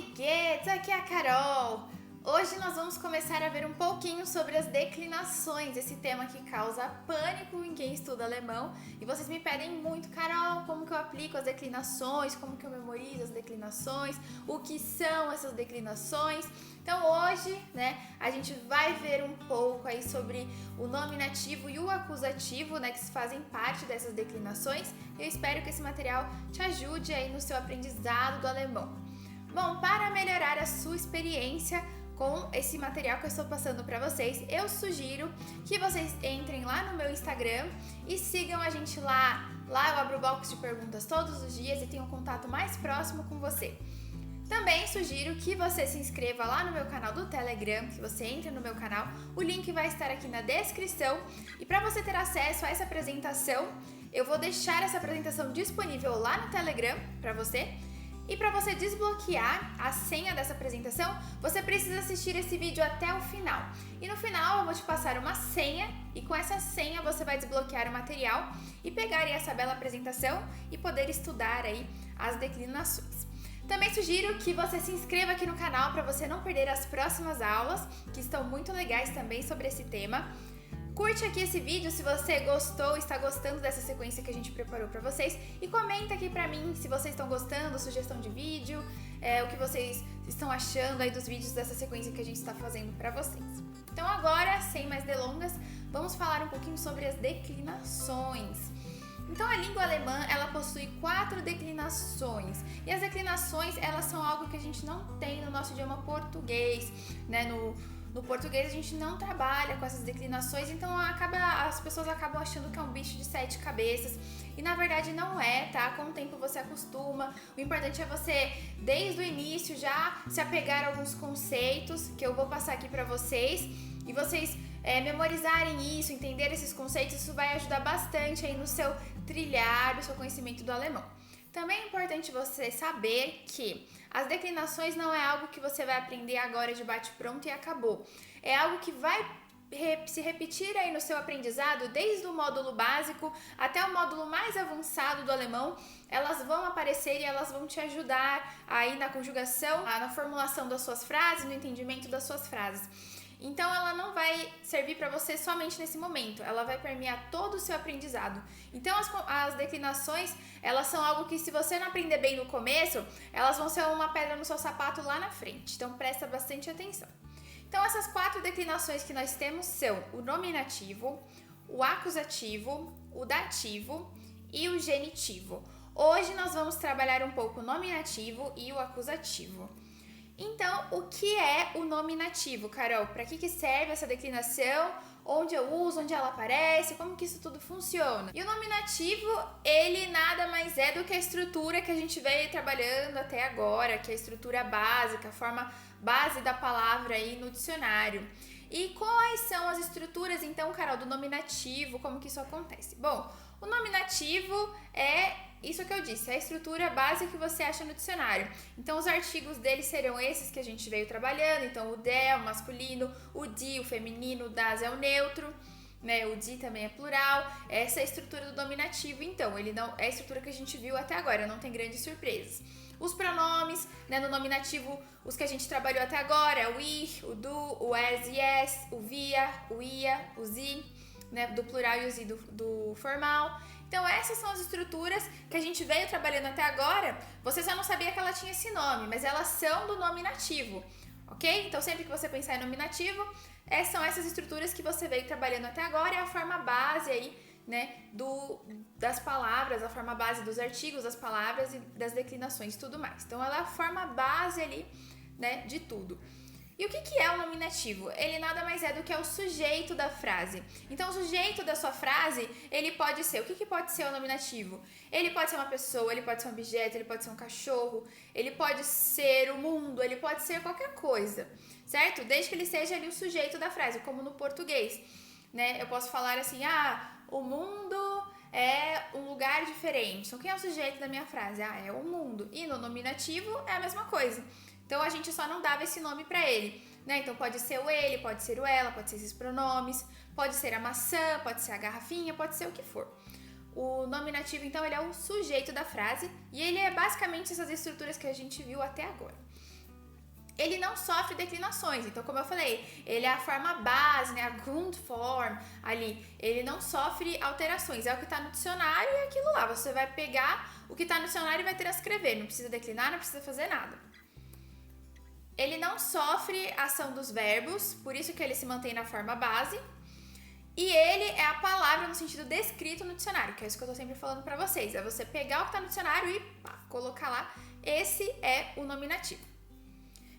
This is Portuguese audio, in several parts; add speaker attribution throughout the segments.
Speaker 1: amiguetes, aqui é a Carol. Hoje nós vamos começar a ver um pouquinho sobre as declinações, esse tema que causa pânico em quem estuda alemão. E vocês me pedem muito, Carol, como que eu aplico as declinações, como que eu memorizo as declinações, o que são essas declinações. Então hoje, a gente vai ver um pouco aí sobre o nominativo e o acusativo, que fazem parte dessas declinações. E eu espero que esse material te ajude aí no seu aprendizado do alemão. Bom, para melhorar a sua experiência com esse material que eu estou passando para vocês, eu sugiro que vocês entrem lá no meu Instagram e sigam a gente lá. Lá eu abro box de perguntas todos os dias e tenho um contato mais próximo com você. Também sugiro que você se inscreva lá no meu canal do Telegram, que você entre no meu canal. O link vai estar aqui na descrição. E para você ter acesso a essa apresentação, eu vou deixar essa apresentação disponível lá no Telegram para você. E para você desbloquear a senha dessa apresentação, você precisa assistir esse vídeo até o final. E no final eu vou te passar uma senha e com essa senha você vai desbloquear o material e pegar aí essa bela apresentação e poder estudar aí as declinações. Também sugiro que você se inscreva aqui no canal para você não perder as próximas aulas, que estão muito legais também sobre esse tema. Curte aqui esse vídeo se você gostou, está gostando dessa sequência que a gente preparou para vocês e comenta aqui para mim se vocês estão gostando, sugestão de vídeo, o que vocês estão achando aí dos vídeos dessa sequência que a gente está fazendo para vocês. Então agora, sem mais delongas, vamos falar um pouquinho sobre as declinações. Então a língua alemã, ela possui 4 declinações e as declinações, elas são algo que a gente não tem no nosso idioma português, No português a gente não trabalha com essas declinações, então as pessoas acabam achando que é um bicho de 7 cabeças e na verdade não é, tá? Com o tempo você acostuma, o importante é você, desde o início, já se apegar a alguns conceitos que eu vou passar aqui pra vocês e vocês memorizarem isso, entender esses conceitos, isso vai ajudar bastante aí no seu trilhar, no seu conhecimento do alemão. Também é importante você saber que as declinações não é algo que você vai aprender agora de bate-pronto e acabou. É algo que vai se repetir aí no seu aprendizado, desde o módulo básico até o módulo mais avançado do alemão. Elas vão aparecer e elas vão te ajudar aí na conjugação, na formulação das suas frases, no entendimento das suas frases. Então ela não vai servir para você somente nesse momento, ela vai permear todo o seu aprendizado. Então as declinações, elas são algo que se você não aprender bem no começo, elas vão ser uma pedra no seu sapato lá na frente, então presta bastante atenção. Então essas 4 declinações que nós temos são o nominativo, o acusativo, o dativo e o genitivo. Hoje nós vamos trabalhar um pouco o nominativo e o acusativo. Então, o que é o nominativo, Carol? Para que serve essa declinação? Onde eu uso? Onde ela aparece? Como que isso tudo funciona? E o nominativo, ele nada mais é do que a estrutura que a gente veio trabalhando até agora, que é a estrutura básica, a forma base da palavra aí no dicionário. E quais são as estruturas, então, Carol, do nominativo? Como que isso acontece? Bom, o nominativo é isso que eu disse, é a estrutura básica que você acha no dicionário. Então, os artigos dele serão esses que a gente veio trabalhando. Então, o der é o masculino, o die, o feminino, o das é o neutro, o die também é plural. Essa é a estrutura do nominativo, então. Ele não é a estrutura que a gente viu até agora, não tem grandes surpresas. Os pronomes, no nominativo, os que a gente trabalhou até agora, o ich, o du, o es e es, o via, o ia, o sie, do plural e o sie do formal. Então essas são as estruturas que a gente veio trabalhando até agora. Você só não sabia que ela tinha esse nome, mas elas são do nominativo, ok? Então sempre que você pensar em nominativo, são essas estruturas que você veio trabalhando até agora, é a forma base aí, das palavras, a forma base dos artigos, das palavras e das declinações e tudo mais. Então ela é a forma base ali, de tudo. E o que é o nominativo? Ele nada mais é do que o sujeito da frase. Então, o sujeito da sua frase, ele pode ser... O que pode ser o nominativo? Ele pode ser uma pessoa, ele pode ser um objeto, ele pode ser um cachorro, ele pode ser o mundo, ele pode ser qualquer coisa, certo? Desde que ele seja ali o sujeito da frase, como no português, Eu posso falar assim, o mundo é um lugar diferente. Então, quem é o sujeito da minha frase? É o mundo. E no nominativo é a mesma coisa. Então, a gente só não dava esse nome para ele, Então, pode ser o ele, pode ser o ela, pode ser esses pronomes, pode ser a maçã, pode ser a garrafinha, pode ser o que for. O nominativo, então, ele é o sujeito da frase e ele é basicamente essas estruturas que a gente viu até agora. ele não sofre declinações. Então, como eu falei, ele é a forma base, né, a Grundform ali. Ele não sofre alterações. É o que está no dicionário e é aquilo lá. Você vai pegar o que está no dicionário e vai transcrever. Não precisa declinar, não precisa fazer nada. Ele não sofre ação dos verbos, por isso que ele se mantém na forma base. E ele é a palavra no sentido descrito no dicionário, que é isso que eu tô sempre falando pra vocês. É você pegar o que tá no dicionário e colocar lá. Esse é o nominativo.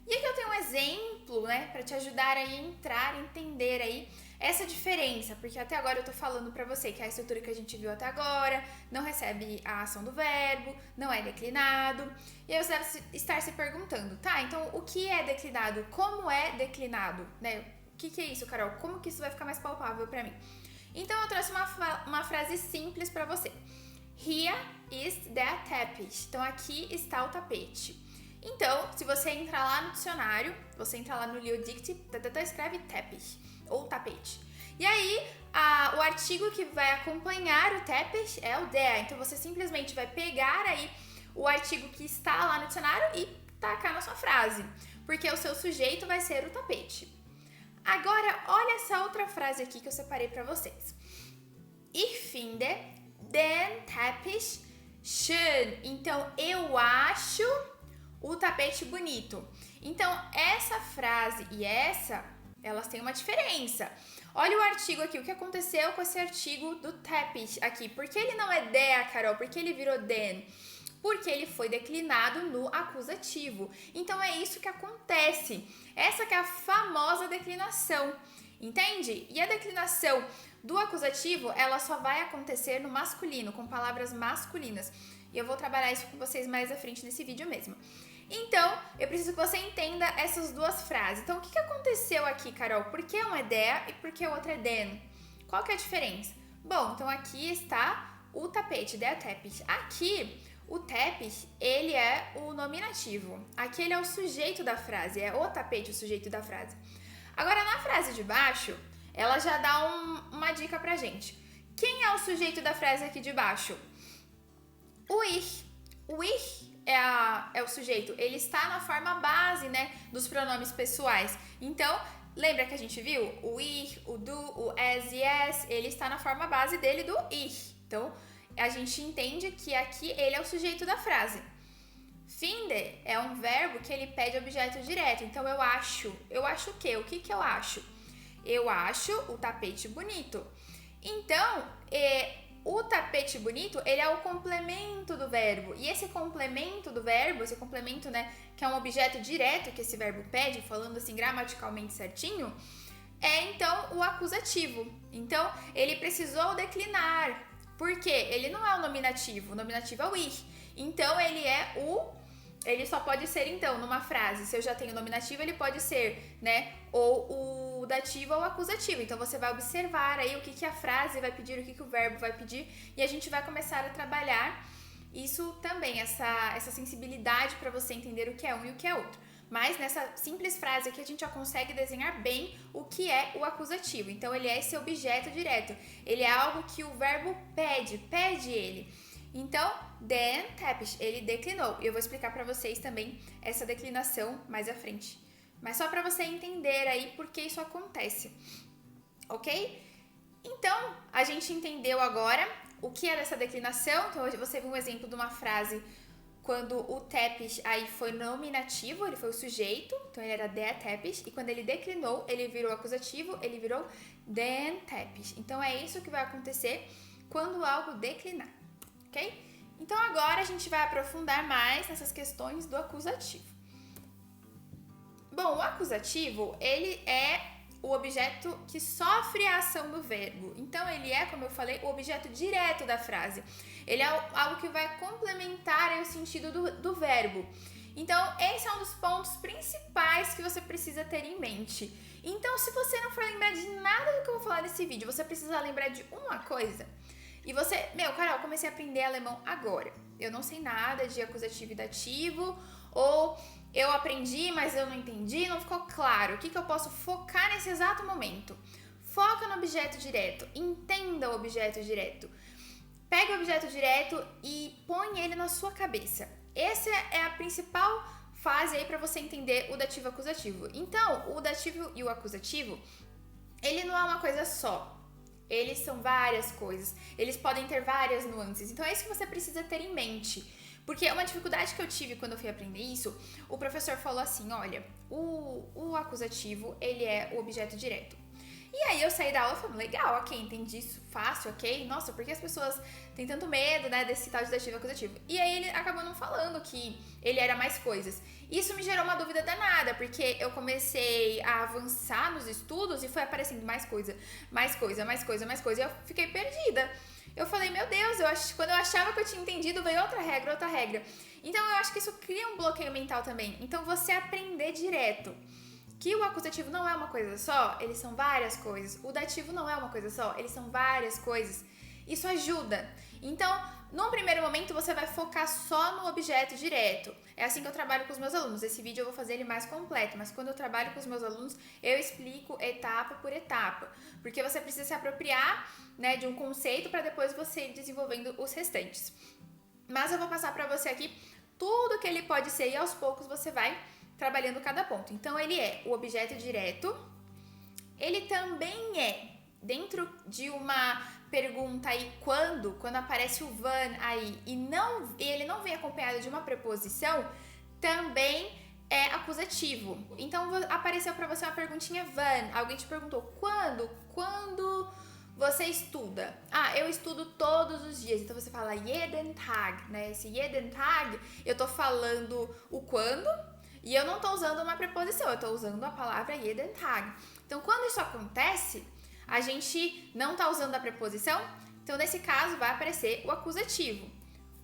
Speaker 1: E aqui eu tenho um exemplo, né, pra te ajudar aí a entrar, entender aí essa diferença. Porque até agora eu tô falando pra você que a estrutura que a gente viu até agora não recebe a ação do verbo, não é declinado. E aí você deve estar se perguntando, tá, então o que é declinado? Como é declinado, né? O que é isso, Carol? Como que isso vai ficar mais palpável pra mim? Então eu trouxe uma frase simples pra você. Here is the tapete. Então aqui está o tapete. Então, se você entrar lá no dicionário, você entra lá no Liodict, escreve tapete ou tapete. E aí, o artigo que vai acompanhar o tapete é o der. Então você simplesmente vai pegar aí o artigo que está lá no dicionário e tacar na sua frase, porque o seu sujeito vai ser o tapete. Agora, olha essa outra frase aqui que eu separei para vocês. Ich finde den Teppich schön. Então, eu acho o tapete bonito. Então, essa frase e essa, elas têm uma diferença. Olha o artigo aqui, o que aconteceu com esse artigo do Teppich aqui. Por que ele não é der, Carol? Por que ele virou den? Porque ele foi declinado no acusativo. Então, é isso que acontece. Essa que é a famosa declinação, entende? E a declinação do acusativo, ela só vai acontecer no masculino, com palavras masculinas. E eu vou trabalhar isso com vocês mais à frente nesse vídeo mesmo. Então, eu preciso que você entenda essas duas frases. Então, o que aconteceu aqui, Carol? Por que um é der e por que o outro é den? Qual que é a diferença? Bom, então aqui está o tapete, der Teppich. Aqui, o Teppich, ele é o nominativo. Aqui ele é o sujeito da frase, é o tapete o sujeito da frase. Agora, na frase de baixo, ela já dá uma dica pra gente. Quem é o sujeito da frase aqui de baixo? O ich. O ich é o sujeito. Ele está na forma base, né, dos pronomes pessoais. Então, lembra que a gente viu? O ich, o du, o es e es, ele está na forma base dele do ich. Então, a gente entende que aqui ele é o sujeito da frase. Finde é um verbo que ele pede objeto direto. Então, eu acho. Eu acho o quê? O que eu acho? Eu acho o tapete bonito. Então, o tapete bonito, ele é o complemento do verbo. E esse complemento do verbo, esse complemento, né, que é um objeto direto que esse verbo pede, falando assim gramaticalmente certinho, é então o acusativo. Então, ele precisou declinar. Por quê? Ele não é o nominativo é o ich. Então, ele só pode ser, então, numa frase, se eu já tenho nominativo, ele pode ser, né, ou o dativo ou o acusativo. Então, você vai observar aí o que a frase vai pedir, o que o verbo vai pedir, e a gente vai começar a trabalhar isso também, essa sensibilidade para você entender o que é um e o que é outro. Mas nessa simples frase aqui, a gente já consegue desenhar bem o que é o acusativo. Então, ele é esse objeto direto. Ele é algo que o verbo pede ele. Então, den Teppich, ele declinou. E eu vou explicar para vocês também essa declinação mais à frente. Mas só para você entender aí por que isso acontece, ok? Então, a gente entendeu agora o que é dessa declinação. Então, hoje você viu um exemplo de uma frase quando o Teppich aí foi nominativo, ele foi o sujeito, então ele era der Teppich, e quando ele declinou, ele virou acusativo, ele virou den Teppich. Então, é isso que vai acontecer quando algo declinar. Ok? Então, agora a gente vai aprofundar mais nessas questões do acusativo. Bom, o acusativo, ele é o objeto que sofre a ação do verbo. Então, ele é, como eu falei, o objeto direto da frase. Ele é algo que vai complementar o sentido do verbo. Então, esse é um dos pontos principais que você precisa ter em mente. Então, se você não for lembrar de nada do que eu vou falar nesse vídeo, você precisa lembrar de uma coisa. E você, Carol, eu comecei a aprender alemão agora. Eu não sei nada de acusativo e dativo, ou eu aprendi, mas eu não entendi, não ficou claro. O que eu posso focar nesse exato momento? Foca no objeto direto, entenda o objeto direto. Pega o objeto direto e põe ele na sua cabeça. Essa é a principal fase aí para você entender o dativo acusativo. Então, o dativo e o acusativo, ele não é uma coisa só. Eles são várias coisas. Eles podem ter várias nuances. Então, é isso que você precisa ter em mente. Porque uma dificuldade que eu tive quando eu fui aprender isso, o professor falou assim, olha, o acusativo, ele é o objeto direto. E aí eu saí da aula falando, legal, ok, entendi isso, fácil, ok. Nossa, por que as pessoas têm tanto medo, né, desse tal de dativo acusativo? E aí ele acabou não falando que ele era mais coisas. Isso me gerou uma dúvida danada, porque eu comecei a avançar nos estudos e foi aparecendo mais coisa, mais coisa, mais coisa, mais coisa. E eu fiquei perdida. Eu falei, meu Deus, quando eu achava que eu tinha entendido, veio outra regra, outra regra. Então eu acho que isso cria um bloqueio mental também. Então você aprender direto que o acusativo não é uma coisa só, eles são várias coisas. O dativo não é uma coisa só, eles são várias coisas. Isso ajuda. Então, num primeiro momento, você vai focar só no objeto direto. É assim que eu trabalho com os meus alunos. Esse vídeo eu vou fazer ele mais completo, mas quando eu trabalho com os meus alunos, eu explico etapa por etapa. Porque você precisa se apropriar, né, de um conceito para depois você ir desenvolvendo os restantes. Mas eu vou passar para você aqui tudo que ele pode ser e aos poucos você vai trabalhando cada ponto. Então, ele é o objeto direto. Ele também é, dentro de uma pergunta aí, quando aparece o van aí e ele não vem acompanhado de uma preposição, também é acusativo. Então, apareceu para você uma perguntinha van. Alguém te perguntou, quando você estuda? Ah, eu estudo todos os dias. Então, você fala jeden Tag, né? Esse jeden Tag, eu tô falando o quando, e eu não estou usando uma preposição, eu estou usando a palavra jeden Tag. Então, quando isso acontece, a gente não está usando a preposição, então nesse caso vai aparecer o acusativo.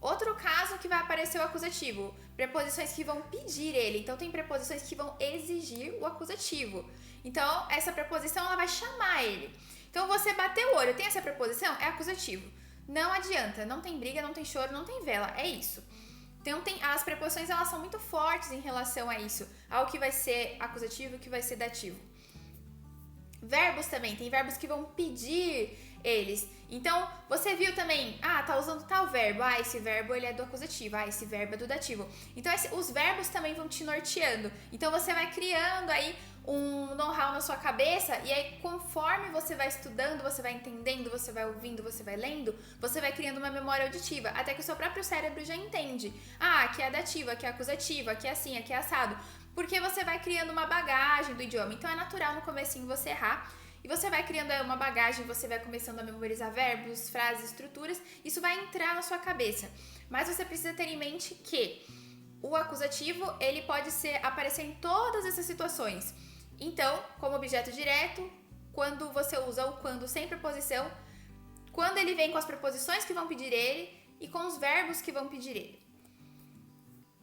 Speaker 1: Outro caso que vai aparecer o acusativo, preposições que vão pedir ele. Então, tem preposições que vão exigir o acusativo. Então, essa preposição ela vai chamar ele. Então, você bateu o olho, tem essa preposição? É acusativo. Não adianta, não tem briga, não tem choro, não tem vela, é isso. Então, as preposições elas são muito fortes em relação a isso, ao que vai ser acusativo e o que vai ser dativo. Verbos também, tem verbos que vão pedir eles. Então, você viu também, tá usando tal verbo, esse verbo ele é do acusativo, esse verbo é do dativo. Então, os verbos também vão te norteando. Então, você vai criando aí um know-how na sua cabeça e aí conforme você vai estudando, você vai entendendo, você vai ouvindo, você vai lendo, você vai criando uma memória auditiva, até que o seu próprio cérebro já entende. Aqui é dativo, aqui é acusativo, aqui é assim, aqui é assado. Porque você vai criando uma bagagem do idioma. Então é natural no comecinho você errar e você vai criando uma bagagem, você vai começando a memorizar verbos, frases, estruturas. Isso vai entrar na sua cabeça. Mas você precisa ter em mente que o acusativo, ele pode aparecer em todas essas situações. Então, como objeto direto, quando você usa o quando sem preposição, quando ele vem com as preposições que vão pedir ele e com os verbos que vão pedir ele.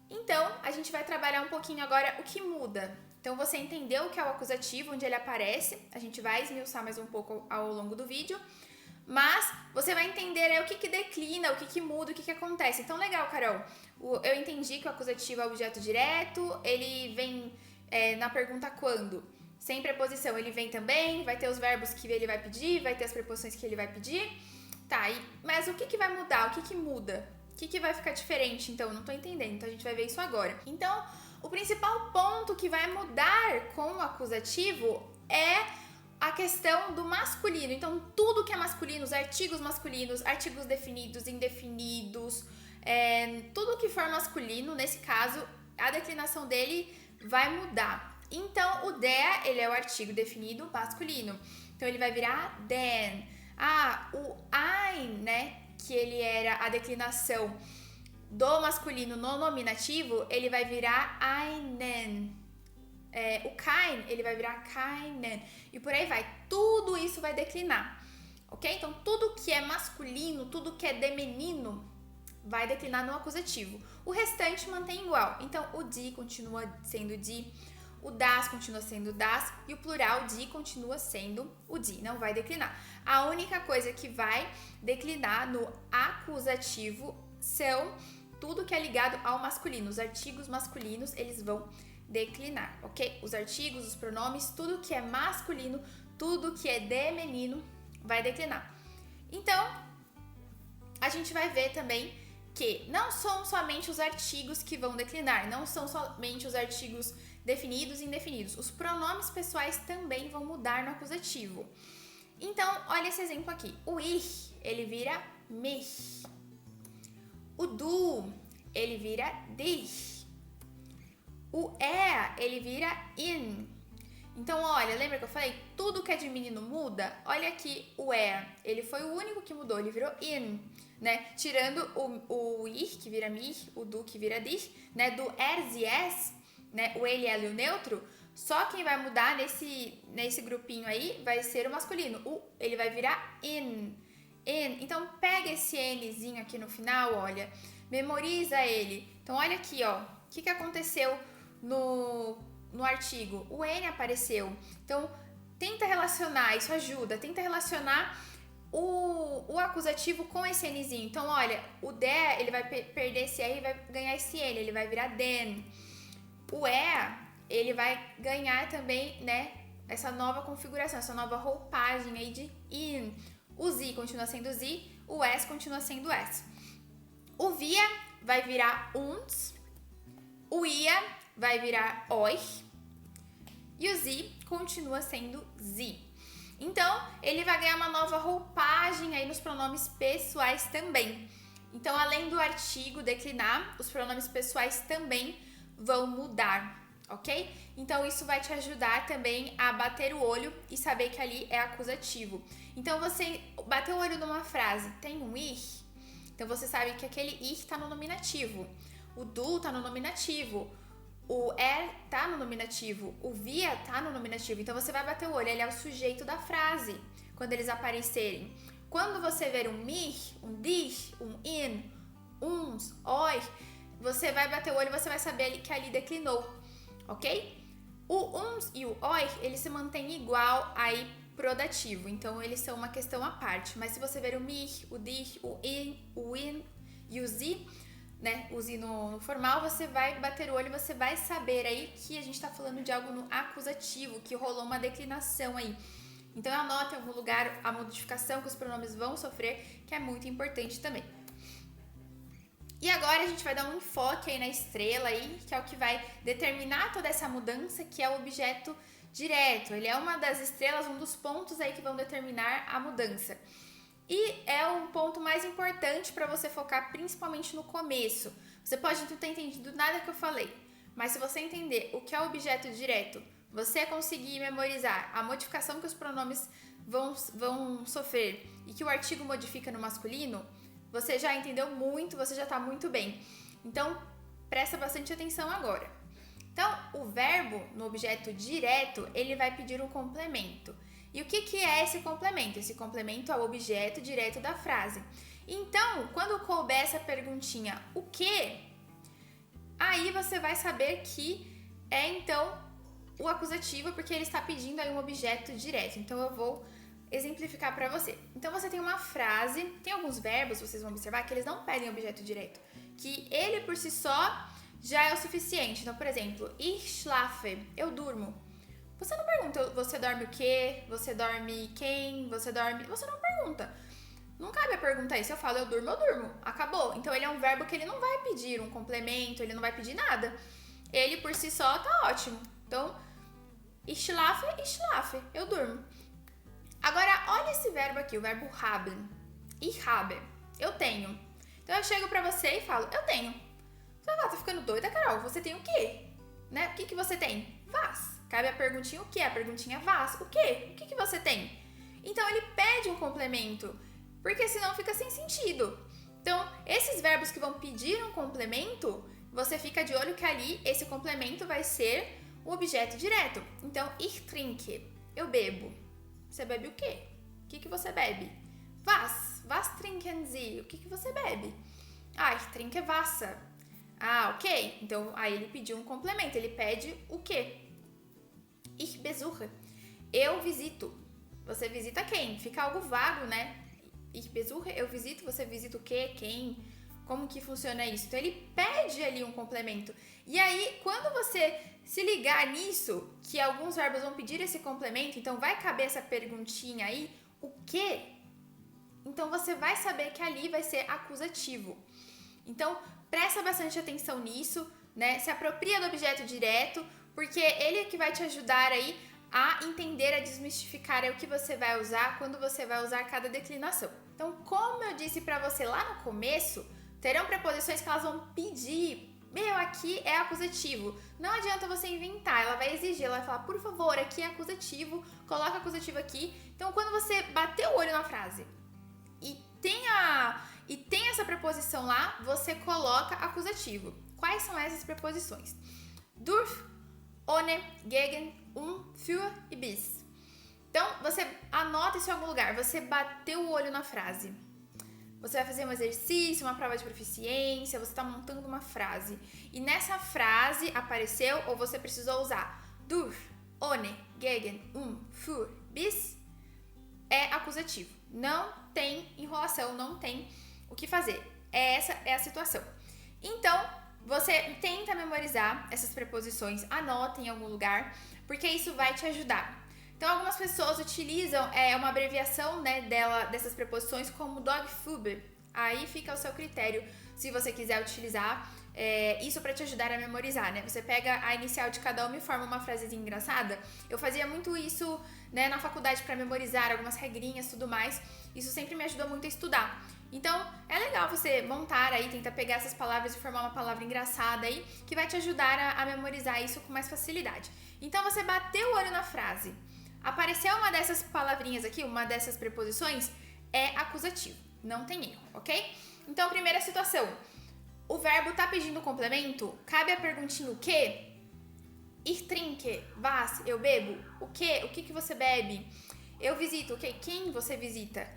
Speaker 1: Então, a gente vai trabalhar um pouquinho agora o que muda. Então, você entendeu o que é o acusativo, onde ele aparece. A gente vai esmiuçar mais um pouco ao longo do vídeo. Mas você vai entender o que declina, o que muda, o que acontece. Então, legal, Carol. Eu entendi que o acusativo é o objeto direto, ele vem na pergunta quando. Sem preposição, ele vem também, vai ter os verbos que ele vai pedir, vai ter as preposições que ele vai pedir. Tá, mas o que vai mudar? O que muda? O que vai ficar diferente? Então, não tô entendendo. Então, a gente vai ver isso agora. Então, o principal ponto que vai mudar com o acusativo é a questão do masculino. Então, tudo que é masculino, os artigos masculinos, artigos definidos, indefinidos, tudo que for masculino, nesse caso, a declinação dele vai mudar. Então, o der, ele é o artigo definido masculino. Então, ele vai virar den. O ein, né, que ele era a declinação do masculino no nominativo, ele vai virar einen. O kein, ele vai virar keinen. E por aí vai. Tudo isso vai declinar. Ok? Então, tudo que é masculino, tudo que é demenino, vai declinar no acusativo. O restante mantém igual. Então, o die continua sendo die, o das continua sendo das e o plural die continua sendo o die, não vai declinar. A única coisa que vai declinar no acusativo são tudo que é ligado ao masculino. Os artigos masculinos, eles vão declinar, ok? Os artigos, os pronomes, tudo que é masculino, tudo que é demenino vai declinar. Então, a gente vai ver também que não são somente os artigos que vão declinar, não são somente os artigos definidos e indefinidos. Os pronomes pessoais também vão mudar no acusativo. Então, olha esse exemplo aqui. O ich, ele vira mich. O du, ele vira dich. O ele vira in. Então, olha, lembra que eu falei? Tudo que é de menino muda. Olha aqui, o ele foi o único que mudou, ele virou in, né? Tirando o ich, que vira mich, o du, que vira dich, né? Do e es, né? O ele, ela e o neutro. Só quem vai mudar nesse grupinho aí vai ser o masculino. Ele vai virar in. Então, pega esse nzinho aqui no final, olha. Memoriza ele. Então, olha aqui, ó. O que aconteceu no artigo? O N apareceu. Então, tenta relacionar, isso ajuda. Tenta relacionar o acusativo com esse Nzinho. Então, olha, o der, ele vai perder esse R e vai ganhar esse N. Ele vai virar den. O ele vai ganhar também, né, essa nova configuração, essa nova roupagem aí de in. O zi continua sendo zi, o es continua sendo es. O via vai virar uns, o ia vai virar euch e o zi continua sendo zi. Então, ele vai ganhar uma nova roupagem aí nos pronomes pessoais também. Então, além do artigo declinar, os pronomes pessoais também vão mudar. Ok? Então, isso vai te ajudar também a bater o olho e saber que ali é acusativo. Então, você bateu o olho numa frase, tem um ich, então você sabe que aquele ich está no nominativo, o du está no nominativo, o tá no nominativo, o via tá no nominativo. Então, você vai bater o olho, ele é o sujeito da frase, quando eles aparecerem. Quando você ver um mich, um dich, um in, uns, euch, você vai bater o olho e você vai saber que ali declinou. Ok? O uns e o euch, eles se mantêm igual aí pro dativo, então eles são uma questão à parte. Mas se você ver o mich, o dich, o in e o zi, né, o zi no formal, você vai bater o olho e você vai saber aí que a gente tá falando de algo no acusativo, que rolou uma declinação aí. Então anota em algum lugar a modificação que os pronomes vão sofrer, que é muito importante também. E agora a gente vai dar um enfoque aí na estrela aí, que é o que vai determinar toda essa mudança, que é o objeto direto. Ele é uma das estrelas, um dos pontos aí que vão determinar a mudança. E é um ponto mais importante para você focar principalmente no começo. Você pode não ter entendido nada que eu falei, mas se você entender o que é o objeto direto, você conseguir memorizar a modificação que os pronomes vão sofrer e que o artigo modifica no masculino, você já entendeu muito, você já está muito bem. Então, presta bastante atenção agora. Então, o verbo no objeto direto, ele vai pedir um complemento. E o que é esse complemento? Esse complemento é o objeto direto da frase. Então, quando couber essa perguntinha, o que? Aí você vai saber que é, então, o acusativo, porque ele está pedindo aí um objeto direto. Então, eu vou exemplificar para você. Então, você tem uma frase, tem alguns verbos, vocês vão observar, que eles não pedem objeto direto, que ele por si só já é o suficiente. Então, por exemplo, ich schlafe, eu durmo. Você não pergunta, você dorme o quê? Você dorme quem? Você não pergunta. Não cabe a pergunta isso. Eu falo, eu durmo, acabou. Então, ele é um verbo que ele não vai pedir um complemento, ele não vai pedir nada. Ele por si só tá ótimo. Então, ich schlafe, eu durmo. Agora, olha esse verbo aqui, o verbo haben. Ich habe, eu tenho. Então, eu chego pra você e falo, eu tenho. Você vai falar, tá ficando doida, Carol? Você tem o quê? Né? O que você tem? Was. Cabe a perguntinha o quê? A perguntinha was. O quê? O que você tem? Então, ele pede um complemento, porque senão fica sem sentido. Então, esses verbos que vão pedir um complemento, você fica de olho que ali, esse complemento vai ser o objeto direto. Então, ich trinke, eu bebo. Você bebe o quê? O que você bebe? Was trinken Sie? O que você bebe? Ich trinke Wasser. Ok. Então, aí ele pediu um complemento. Ele pede o quê? Ich besuche. Eu visito. Você visita quem? Fica algo vago, né? Ich besuche, eu visito. Você visita o quê? Quem? Como que funciona isso? Então, ele pede ali um complemento. E aí, quando você se ligar nisso, que alguns verbos vão pedir esse complemento, então vai caber essa perguntinha aí, o quê? Então, você vai saber que ali vai ser acusativo. Então, presta bastante atenção nisso, né? Se apropria do objeto direto, porque ele é que vai te ajudar aí a entender, a desmistificar o que você vai usar quando você vai usar cada declinação. Então, como eu disse para você lá no começo, terão preposições que elas vão pedir, aqui é acusativo. Não adianta você inventar, ela vai exigir, ela vai falar, por favor, aqui é acusativo, coloca acusativo aqui. Então, quando você bater o olho na frase e tem essa preposição lá, você coloca acusativo. Quais são essas preposições? Durch, ohne, gegen, für e bis. Então, você anota isso em algum lugar, você bateu o olho na frase. Você vai fazer um exercício, uma prova de proficiência, você está montando uma frase. E nessa frase apareceu, ou você precisou usar, durch, ohne, gegen, für, bis, é acusativo. Não tem enrolação, não tem o que fazer. Essa é a situação. Então, você tenta memorizar essas preposições, anota em algum lugar, porque isso vai te ajudar. Então, algumas pessoas utilizam uma abreviação, né, dessas preposições como Dogfuber. Aí fica ao seu critério, se você quiser utilizar isso para te ajudar a memorizar, né? Você pega a inicial de cada uma e forma uma frasezinha engraçada. Eu fazia muito isso, né, na faculdade para memorizar algumas regrinhas e tudo mais. Isso sempre me ajudou muito a estudar. Então, é legal você montar aí, tentar pegar essas palavras e formar uma palavra engraçada aí, que vai te ajudar a memorizar isso com mais facilidade. Então, você bateu o olho na frase. Apareceu uma dessas palavrinhas aqui, uma dessas preposições, é acusativo. Não tem erro, ok? Então, primeira situação. O verbo tá pedindo complemento, cabe a perguntinha o quê? Ich trinke, was, eu bebo. O quê? O que você bebe? Eu visito, ok? Quem você visita?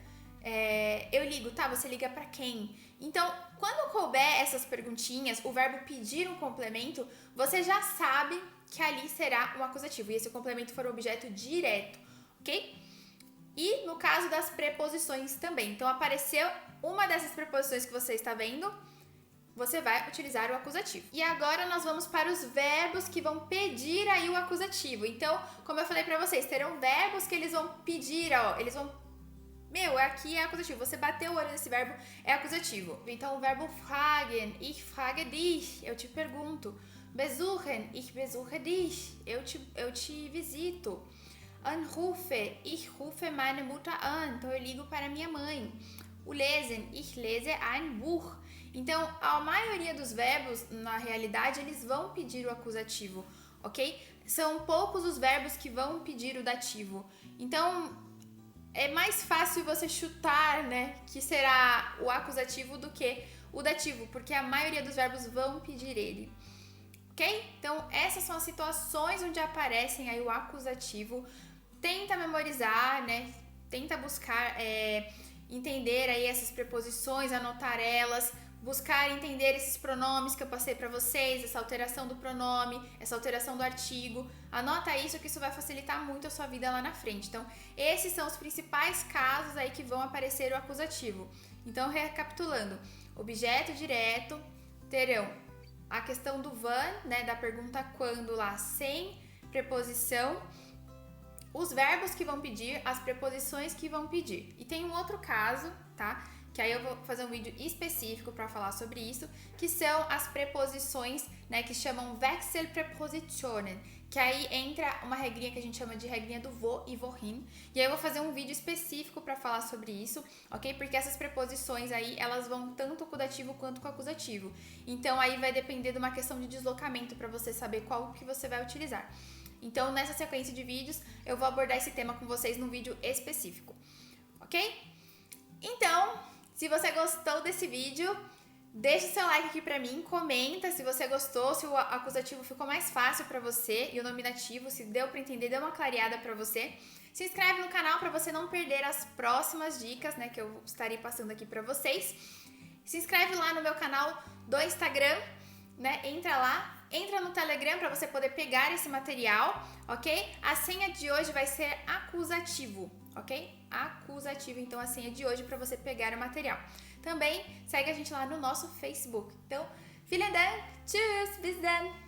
Speaker 1: Eu ligo, tá? Você liga pra quem? Então, quando couber essas perguntinhas, o verbo pedir um complemento, você já sabe que ali será um acusativo, e esse complemento for um objeto direto, ok? E no caso das preposições também. Então, apareceu uma dessas preposições que você está vendo, você vai utilizar o acusativo. E agora nós vamos para os verbos que vão pedir aí o acusativo. Então, como eu falei pra vocês, terão verbos que eles vão pedir, ó, eles vão... aqui é acusativo. Você bateu o olho nesse verbo, é acusativo. Então, o verbo fragen, ich frage dich, eu te pergunto. Besuchen, ich besuche dich, eu te visito. Anrufe, ich rufe meine Mutter an, então eu ligo para minha mãe. O lesen, ich lese ein Buch. Então, a maioria dos verbos, na realidade, eles vão pedir o acusativo, ok? São poucos os verbos que vão pedir o dativo. Então, é mais fácil você chutar, né, que será o acusativo do que o dativo, porque a maioria dos verbos vão pedir ele. Ok? Então, essas são as situações onde aparecem aí o acusativo. Tenta memorizar, né? Tenta buscar entender aí essas preposições, anotar elas, buscar entender esses pronomes que eu passei para vocês, essa alteração do pronome, essa alteração do artigo. Anota isso, que isso vai facilitar muito a sua vida lá na frente. Então, esses são os principais casos aí que vão aparecer o acusativo. Então, recapitulando, objeto direto, terão a questão do wann, né, da pergunta quando lá, sem preposição, os verbos que vão pedir, as preposições que vão pedir. E tem um outro caso, tá? Que aí eu vou fazer um vídeo específico para falar sobre isso, que são as preposições, né, que chamam Wechselprepositionen, que aí entra uma regrinha que a gente chama de regrinha do wo e wohin, e aí eu vou fazer um vídeo específico para falar sobre isso, ok? Porque essas preposições aí, elas vão tanto com o dativo quanto com o acusativo. Então aí vai depender de uma questão de deslocamento para você saber qual que você vai utilizar. Então, nessa sequência de vídeos, eu vou abordar esse tema com vocês num vídeo específico, ok? Então, se você gostou desse vídeo, deixa o seu like aqui pra mim, comenta se você gostou, se o acusativo ficou mais fácil pra você e o nominativo, se deu pra entender, deu uma clareada pra você. Se inscreve no canal pra você não perder as próximas dicas, né, que eu estarei passando aqui pra vocês. Se inscreve lá no meu canal do Instagram, né, entra no Telegram para você poder pegar esse material, ok? A senha de hoje vai ser acusativo, ok? Acusativo, então a senha de hoje para você pegar o material. Também segue a gente lá no nosso Facebook. Então, vielen Dank, tschüss, bis dann!